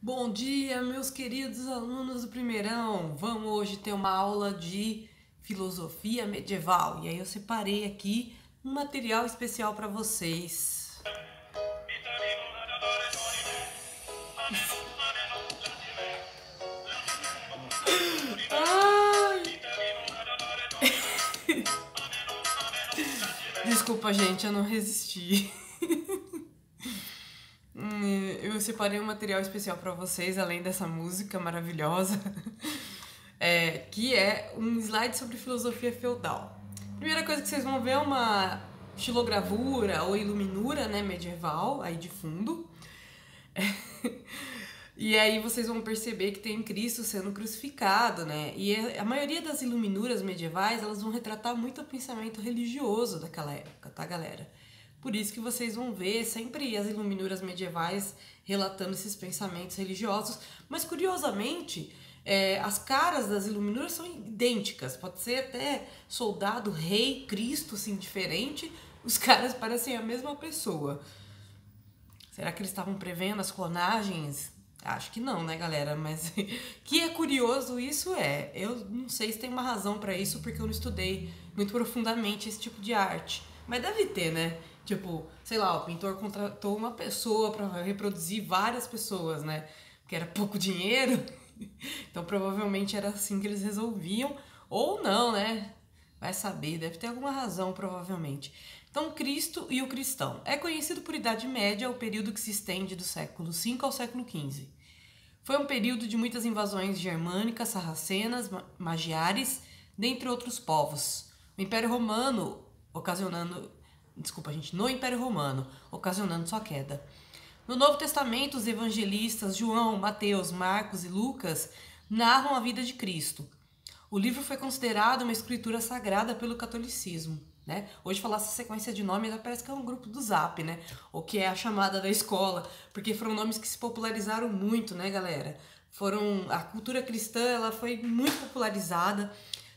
Bom dia, meus queridos alunos do primeirão! Vamos hoje ter uma aula de filosofia medieval e aí eu separei aqui um material especial para vocês. Ai! Desculpa, gente, eu não resisti. Eu separei um material especial para vocês, além dessa música maravilhosa, que é um slide sobre filosofia feudal. Primeira coisa que vocês vão ver é uma xilogravura ou iluminura, né, medieval, aí de fundo. E aí vocês vão perceber que tem Cristo sendo crucificado, né? E a maioria das iluminuras medievais, elas vão retratar muito o pensamento religioso daquela época, tá, galera? Por isso que vocês vão ver sempre as iluminuras medievais relatando esses pensamentos religiosos. Mas, curiosamente, as caras das iluminuras são idênticas. Pode ser até soldado, rei, Cristo, assim, diferente. Os caras parecem a mesma pessoa. Será que eles estavam prevendo as clonagens? Acho que não, né, galera? Mas que é curioso isso é. Eu não sei se tem uma razão pra isso, porque eu não estudei muito profundamente esse tipo de arte. Mas deve ter, né? Tipo, sei lá, o pintor contratou uma pessoa pra reproduzir várias pessoas, né? Porque era pouco dinheiro. Então provavelmente era assim que eles resolviam. Ou não, né? Vai saber, deve ter alguma razão, provavelmente. Então, Cristo e o cristão. É conhecido por Idade Média, o período que se estende do século V ao século XV. Foi um período de muitas invasões germânicas, sarracenas, magiares, dentre outros povos. O Império Romano ocasionando. Desculpa, gente, no Império Romano, ocasionando sua queda. No Novo Testamento, os evangelistas João, Mateus, Marcos e Lucas narram a vida de Cristo. O livro foi considerado uma escritura sagrada pelo catolicismo. Né? Hoje falar essa sequência de nomes parece que é um grupo do Zap, né? Ou que é a chamada da escola, porque foram nomes que se popularizaram muito, né, galera? A cultura cristã, ela foi muito popularizada,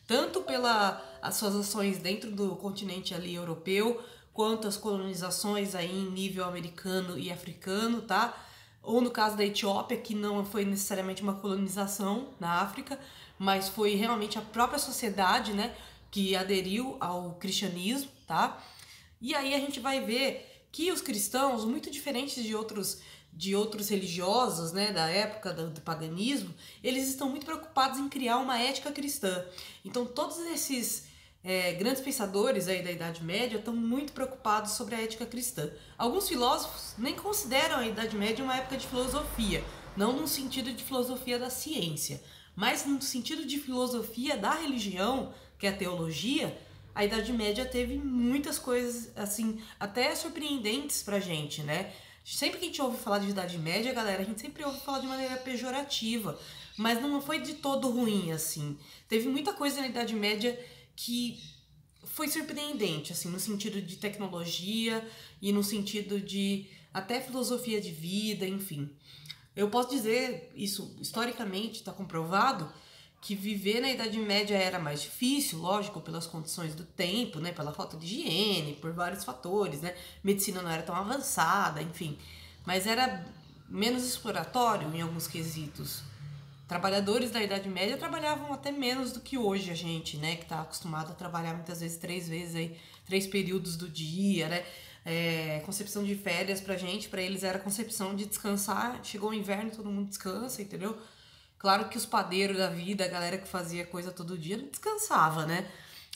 tanto pelas suas ações dentro do continente ali europeu, quanto as colonizações aí em nível americano e africano, tá? Ou no caso da Etiópia, que não foi necessariamente uma colonização na África, mas foi realmente a própria sociedade, né, que aderiu ao cristianismo, tá? E aí a gente vai ver que os cristãos, muito diferentes de outros religiosos, né, da época do paganismo, eles estão muito preocupados em criar uma ética cristã. Então todos esses grandes pensadores aí da Idade Média estão muito preocupados sobre a ética cristã. Alguns filósofos nem consideram a Idade Média uma época de filosofia, não no sentido de filosofia da ciência, mas no sentido de filosofia da religião, que é a teologia. A Idade Média teve muitas coisas, assim, até surpreendentes pra gente, né? Sempre que a gente ouve falar de Idade Média, galera, a gente sempre ouve falar de maneira pejorativa, mas não foi de todo ruim, assim. Teve muita coisa na Idade Média que foi surpreendente, assim, no sentido de tecnologia e no sentido de até filosofia de vida, enfim. Eu posso dizer, isso historicamente está comprovado, que viver na Idade Média era mais difícil, lógico, pelas condições do tempo, né, pela falta de higiene, por vários fatores, né, medicina não era tão avançada, enfim, mas era menos exploratório em alguns quesitos. Trabalhadores da Idade Média trabalhavam até menos do que hoje a gente, né, que está acostumado a trabalhar muitas vezes 3 vezes aí, 3 períodos do dia, né, concepção de férias pra gente, pra eles era concepção de descansar, chegou o inverno todo mundo descansa, entendeu? Claro que os padeiros da vida, a galera que fazia coisa todo dia, não descansava, né?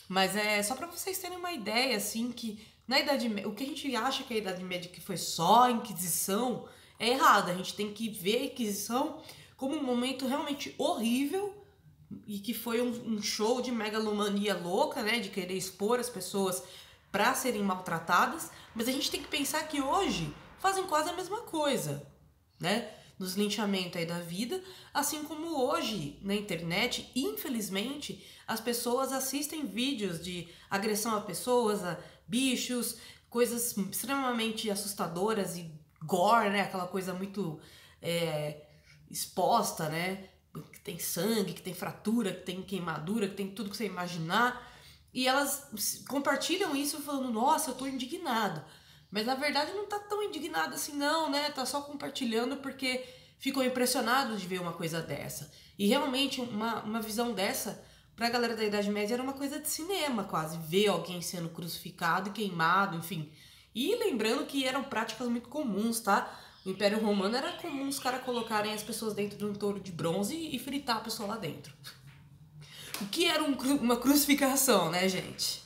Mas é só pra vocês terem uma ideia, assim, que na Idade Média, o que a gente acha que a Idade Média que foi só a Inquisição é errado. A gente tem que ver a Inquisição como um momento realmente horrível e que foi um show de megalomania louca, né? De querer expor as pessoas pra serem maltratadas. Mas a gente tem que pensar que hoje fazem quase a mesma coisa, né? Nos linchamentos aí da vida, assim como hoje na internet, infelizmente, as pessoas assistem vídeos de agressão a pessoas, a bichos, coisas extremamente assustadoras e gore, né? Aquela coisa muito exposta, né? Que tem sangue, que tem fratura, que tem queimadura, que tem tudo que você imaginar. E elas compartilham isso falando, nossa, eu tô indignado. Mas na verdade não tá tão indignado assim não, né? Tá só compartilhando porque ficou impressionado de ver uma coisa dessa. E realmente uma visão dessa, pra galera da Idade Média, era uma coisa de cinema quase, ver alguém sendo crucificado e queimado, enfim. E lembrando que eram práticas muito comuns, tá? No Império Romano era comum os caras colocarem as pessoas dentro de um touro de bronze e fritar a pessoa lá dentro. O que era uma crucificação, né, gente?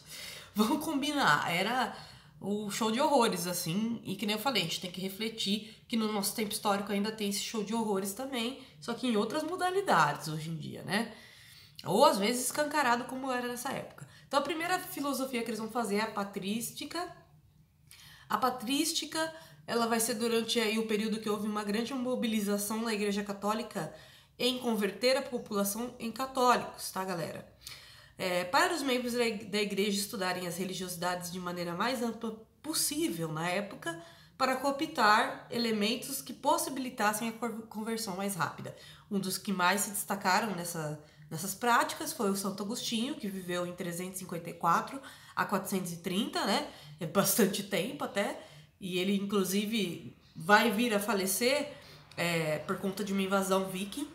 Vamos combinar, era o show de horrores, assim, e que nem eu falei, a gente tem que refletir que no nosso tempo histórico ainda tem esse show de horrores também, só que em outras modalidades hoje em dia, né? Ou às vezes escancarado como era nessa época. Então a primeira filosofia que eles vão fazer é a patrística. A patrística, ela vai ser durante aí o período que houve uma grande mobilização na Igreja Católica em converter a população em católicos, tá, galera? Para os membros da igreja estudarem as religiosidades de maneira mais ampla possível na época, para cooptar elementos que possibilitassem a conversão mais rápida. Um dos que mais se destacaram nessas práticas foi o Santo Agostinho, que viveu em 354 a 430, né? É bastante tempo até, e ele inclusive vai vir a falecer por conta de uma invasão viking.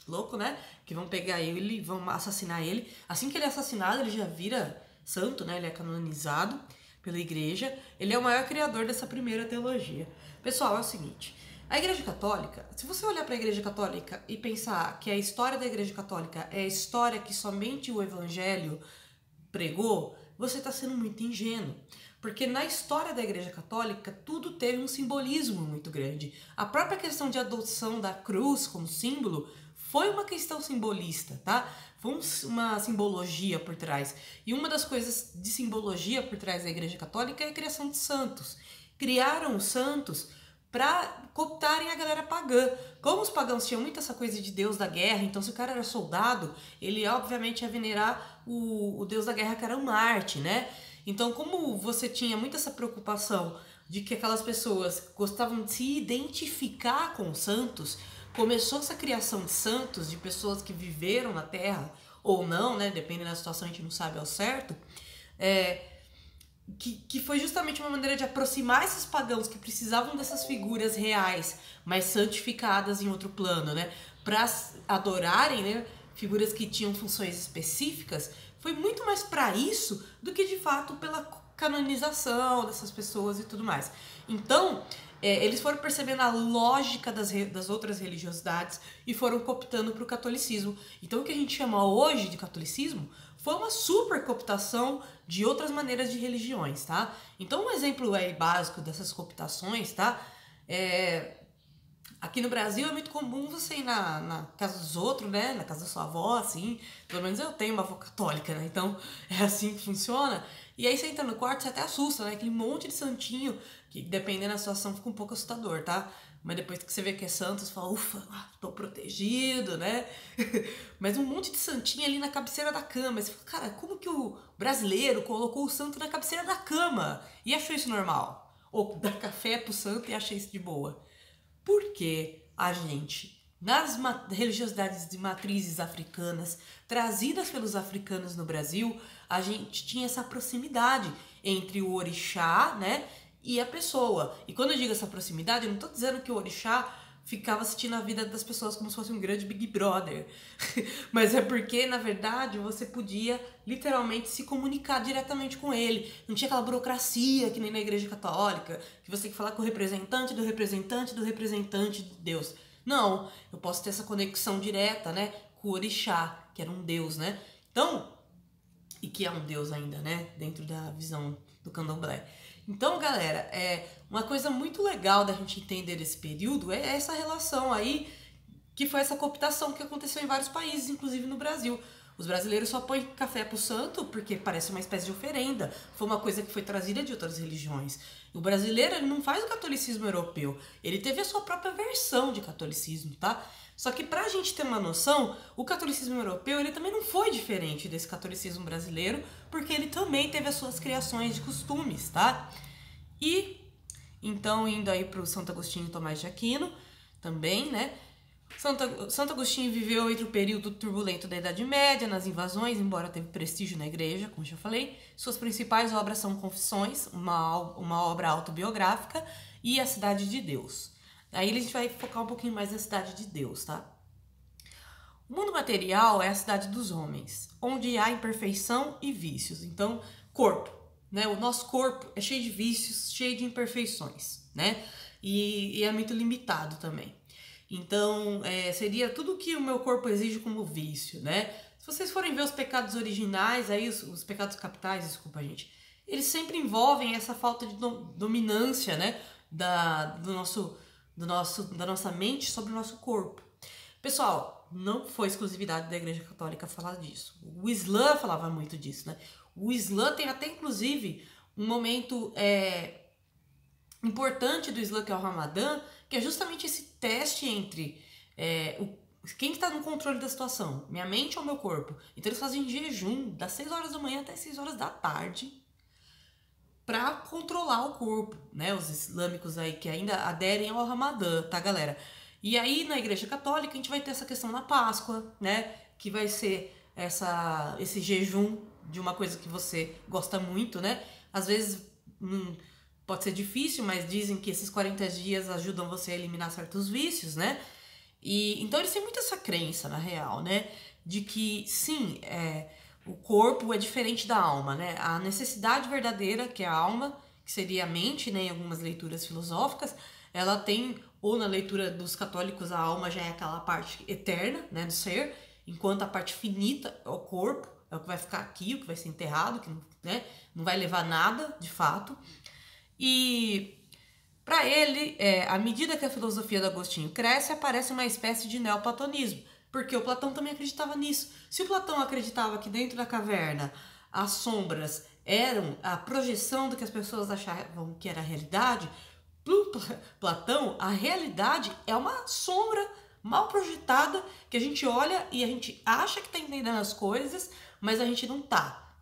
Louco, né? Que vão pegar ele, vão assassinar ele. Assim que ele é assassinado, ele já vira santo, né? Ele é canonizado pela igreja. Ele é o maior criador dessa primeira teologia. Pessoal, é o seguinte. A Igreja Católica, se você olhar para a Igreja Católica e pensar que a história da Igreja Católica é a história que somente o Evangelho pregou, você está sendo muito ingênuo. Porque na história da Igreja Católica, tudo teve um simbolismo muito grande. A própria questão de adoção da cruz como símbolo foi uma questão simbolista, tá? Foi uma simbologia por trás. E uma das coisas de simbologia por trás da Igreja Católica é a criação de santos. Criaram os santos para cooptarem a galera pagã. Como os pagãos tinham muito essa coisa de deus da guerra, então se o cara era soldado, ele obviamente ia venerar o deus da guerra, que era o Marte, né? Então, como você tinha muito essa preocupação de que aquelas pessoas gostavam de se identificar com os santos, começou essa criação de santos, de pessoas que viveram na Terra, ou não, né? Dependendo da situação, a gente não sabe ao certo. Que foi justamente uma maneira de aproximar esses pagãos que precisavam dessas figuras reais, mas santificadas em outro plano, né? Para adorarem, né? Figuras que tinham funções específicas. Foi muito mais para isso do que de fato pela canonização dessas pessoas e tudo mais. Então, eles foram percebendo a lógica das outras religiosidades e foram cooptando para o catolicismo. Então, o que a gente chama hoje de catolicismo foi uma super cooptação de outras maneiras de religiões, tá? Então, um exemplo aí básico dessas cooptações, tá? Aqui no Brasil é muito comum você ir na casa dos outros, né? Na casa da sua avó, assim. Pelo menos eu tenho uma avó católica, né? Então é assim que funciona. E aí você entra no quarto, você até assusta, né? Aquele monte de santinho, que dependendo da situação fica um pouco assustador, tá? Mas depois que você vê que é santo, você fala, ufa, tô protegido, né? Mas um monte de santinho ali na cabeceira da cama. Você fala, cara, como que o brasileiro colocou o santo na cabeceira da cama e achou isso normal? Ou dá café pro santo e acha isso de boa? Porque a gente, nas religiosidades de matrizes africanas, trazidas pelos africanos no Brasil, a gente tinha essa proximidade entre o orixá, né, e a pessoa. E quando eu digo essa proximidade, eu não estou dizendo que o orixá ficava assistindo a vida das pessoas como se fosse um grande Big Brother. Mas é porque, na verdade, você podia literalmente se comunicar diretamente com ele. Não tinha aquela burocracia que nem na Igreja Católica, que você tem que falar com o representante do representante do representante de Deus. Não, eu posso ter essa conexão direta, né, com o orixá, que era um deus, né? Então, e que é um deus ainda, né, dentro da visão do candomblé. Então, galera, uma coisa muito legal da gente entender desse período é essa relação aí, que foi essa cooptação que aconteceu em vários países, inclusive no Brasil. Os brasileiros só põem café pro santo porque parece uma espécie de oferenda. Foi uma coisa que foi trazida de outras religiões. O brasileiro, ele não faz o catolicismo europeu. Ele teve a sua própria versão de catolicismo, tá? Só que pra gente ter uma noção, o catolicismo europeu, ele também não foi diferente desse catolicismo brasileiro, porque ele também teve as suas criações de costumes, tá? E, então, indo aí pro Santo Agostinho e Tomás de Aquino, também, né? Santo Agostinho viveu entre o período turbulento da Idade Média, nas invasões, embora teve prestígio na igreja, como já falei. Suas principais obras são Confissões, uma obra autobiográfica, e A Cidade de Deus. Aí a gente vai focar um pouquinho mais na cidade de Deus, tá? O mundo material é a cidade dos homens, onde há imperfeição e vícios. Então, corpo, né? O nosso corpo é cheio de vícios, cheio de imperfeições, né? E é muito limitado também. Então, seria tudo que o meu corpo exige como vício, né? Se vocês forem ver os pecados originais, aí os pecados capitais, desculpa, gente, eles sempre envolvem essa falta de dominância, né? Da nossa mente sobre o nosso corpo. Pessoal, não foi exclusividade da Igreja Católica falar disso. O Islã falava muito disso, né? O Islã tem até, inclusive, um momento importante do Islã, que é o Ramadã, que é justamente esse teste entre quem está no controle da situação, minha mente ou meu corpo. Então eles fazem jejum das 6 horas da manhã até 6 horas da tarde para controlar o corpo, né? Os islâmicos aí que ainda aderem ao Ramadã, tá, galera? E aí na Igreja Católica a gente vai ter essa questão na Páscoa, né? Que vai ser esse jejum de uma coisa que você gosta muito, né? Às vezes pode ser difícil, mas dizem que esses 40 dias ajudam você a eliminar certos vícios, né? E então eles têm muito essa crença, na real, né? De que sim, o corpo é diferente da alma, né? A necessidade verdadeira, que é a alma, que seria a mente, né? Em algumas leituras filosóficas, ela tem, ou na leitura dos católicos, a alma já é aquela parte eterna, né? Do ser, enquanto a parte finita é o corpo, é o que vai ficar aqui, o que vai ser enterrado, que né? Não vai levar nada, de fato. E para ele, à medida que a filosofia do Agostinho cresce, aparece uma espécie de neoplatonismo, porque o Platão também acreditava nisso. Se o Platão acreditava que dentro da caverna as sombras eram a projeção do que as pessoas achavam que era a realidade, para Platão, a realidade é uma sombra mal projetada que a gente olha e a gente acha que está entendendo as coisas, mas a gente não tá.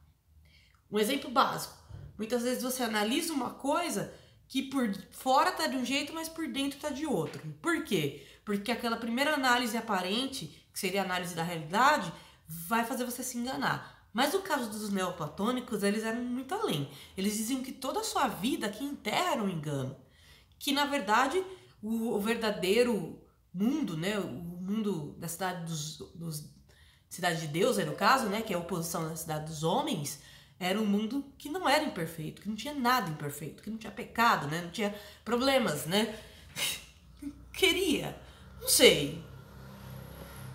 Um exemplo básico. Muitas vezes você analisa uma coisa que por fora tá de um jeito, mas por dentro tá de outro. Por quê? Porque aquela primeira análise aparente, que seria a análise da realidade, vai fazer você se enganar. Mas no caso dos neoplatônicos, eles eram muito além. Eles diziam que toda a sua vida aqui em terra era um engano. Que, na verdade, o verdadeiro mundo, né, o mundo da cidade cidade de Deus, no caso, né, que é a oposição da cidade dos homens, era um mundo que não era imperfeito, que não tinha nada imperfeito, que não tinha pecado, né? Não tinha problemas, né? Queria, não sei.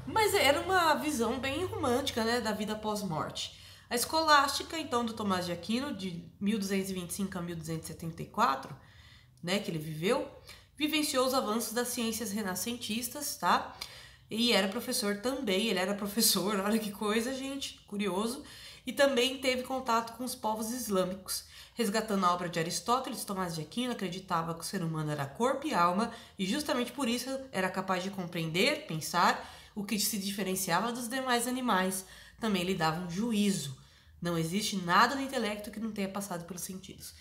Mas era uma visão bem romântica, né, da vida pós-morte. A escolástica, então, do Tomás de Aquino, de 1225 a 1274, né, que ele viveu, vivenciou os avanços das ciências renascentistas, tá? E era professor também, ele era professor, olha que coisa, gente, curioso. E também teve contato com os povos islâmicos. Resgatando a obra de Aristóteles, Tomás de Aquino acreditava que o ser humano era corpo e alma, e justamente por isso era capaz de compreender, pensar, o que se diferenciava dos demais animais. Também lhe dava um juízo. Não existe nada no intelecto que não tenha passado pelos sentidos.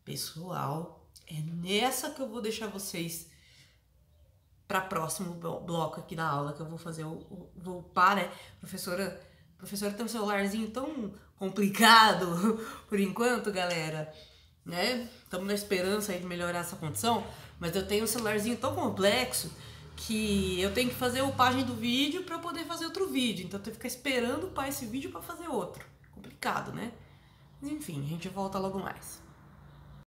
Pessoal, é nessa que eu vou deixar vocês para próximo bloco aqui da aula, que eu vou fazer, vou upar, né? Professora tem um celularzinho tão complicado por enquanto, galera, né? Estamos na esperança aí de melhorar essa condição, mas eu tenho um celularzinho tão complexo que eu tenho que fazer a upagem do vídeo para poder fazer outro vídeo. Então eu tenho que ficar esperando upar esse vídeo para fazer outro. Complicado, né? Mas enfim, a gente volta logo mais.